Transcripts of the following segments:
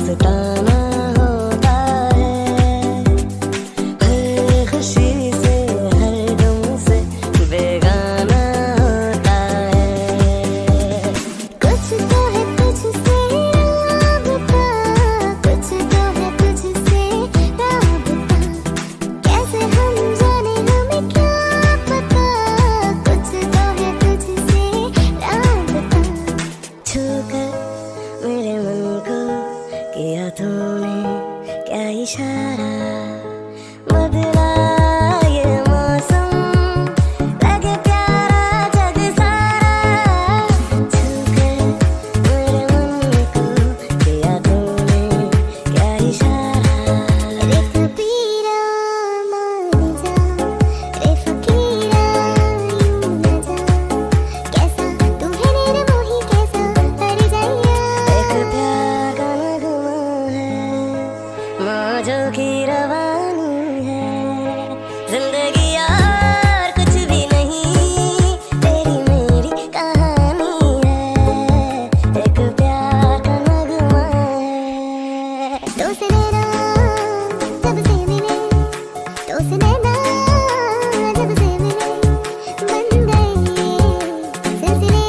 दोस्ताना होता है, हर खुशी से हर गम से बेगाना होता है। कुछ तो है तुझसे राबता, कुछ तो है तुझसे राबता, कैसे हम जाने हमें क्या पता, कुछ तो है तुझसे राबता। छूकर मेरे मन को किया तूने क्या इशारा, बदला ये मौसम लगे प्यारा जग सारा। छूकर मेरे मन को किया तूने क्या इशारा। रे कबीरा मान जा, रे फकीरा यूं न जा, कैसा तू है निर्मोही कैसा तर जाइया। एक प्यार का नगमा है, मौजों की रवानी है, जिंदगी यार कुछ भी नहीं, तेरी मेरी कहानी है। एक प्यार का नगमा है। तो से नैना जब से मिले, तो से नैना जब से मिले, बन गए सिलसिले।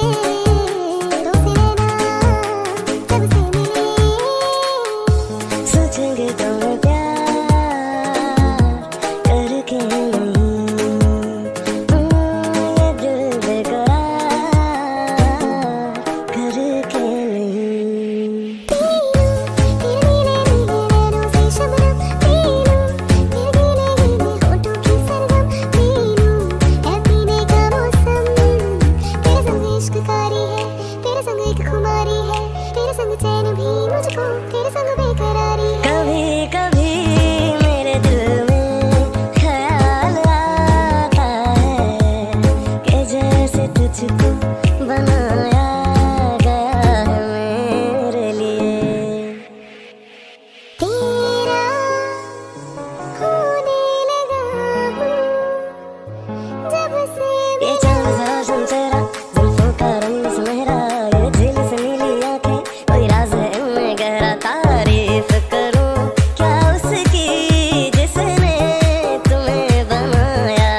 तो से नैना जब से मिले, सोचेंगे तो प्यार करके नहीं, ये दिल बेकरार करके नहीं। तेरे नीले नीले नैनों से शबनम पीलूं, तेरे गीले गीले होठों की सरगम पीलूं, है पीने का मौसम। तेरे संग इश्ककारी है, तेरे संग एक खुमारी है, तेरे संग चैन भी मुझको, तेरे संग बेकरारी है। कभी कभी मेरे दिल में ख्याल आता है कि जैसे तुझको बनाया गया है मेरे लिए। तेरा होने लगा हूँ जब से ये चांद सा चंचेरा, जुल्फों का रंग सुनहरा, ये झील से नीली आंखें, कोई राज है इनमें गहरा। तारीफ करूं क्या उसकी जिसने तुम्हें बनाया,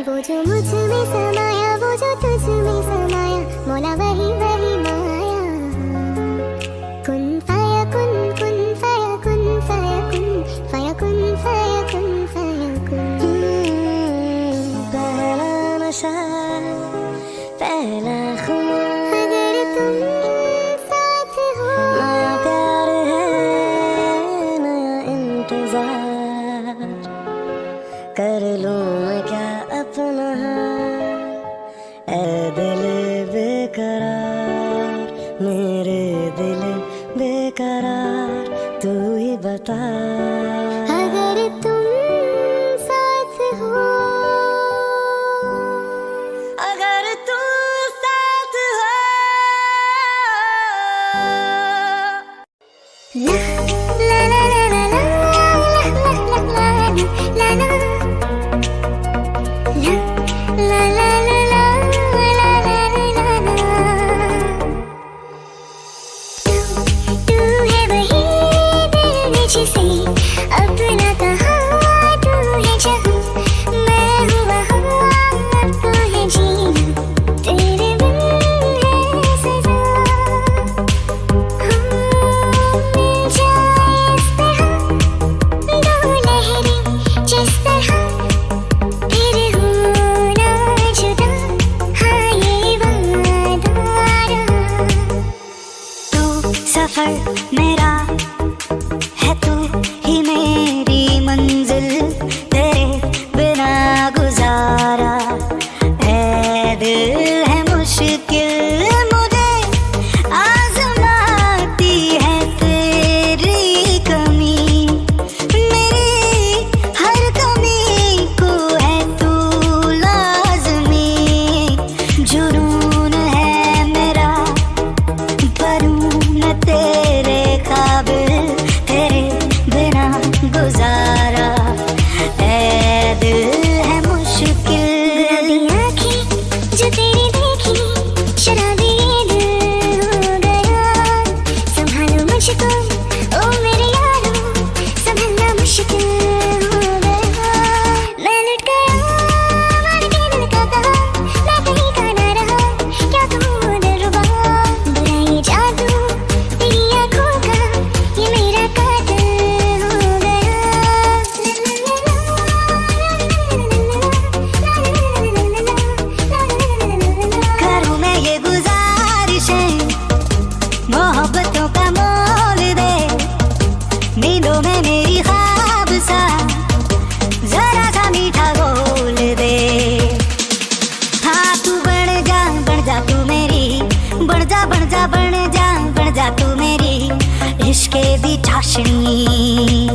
वो जो मुझ में समाया, वो जो तुझ में समाया, मौला वही वही माया। कुन फाया कुन, कुन फाया कुन, फाया कुन, फाया कुन, फाया कुन, फाया कुन। पहला नशा पहला खुमार, अगर तुम साथ हो, नया प्यार है नया इंतजार, कर लूं मैं क्या अपना ऐ दिल बेकरार, मेरे दिल बेकरार, तू ही बता। अगर तुम साथ हो, अगर तुम साथ हो, ला ला ला ला ला ला ला ला ला ला ला तू है वही दिल जिसे अपना कहा, तू है जहाँ मैं हूँ वहाँ, अब तो है जीना तेरे बिन है सजा। मिल जाए इस इश्के दी चाशनी,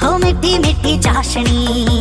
हो मिट्टी मिट्टी चाशनी।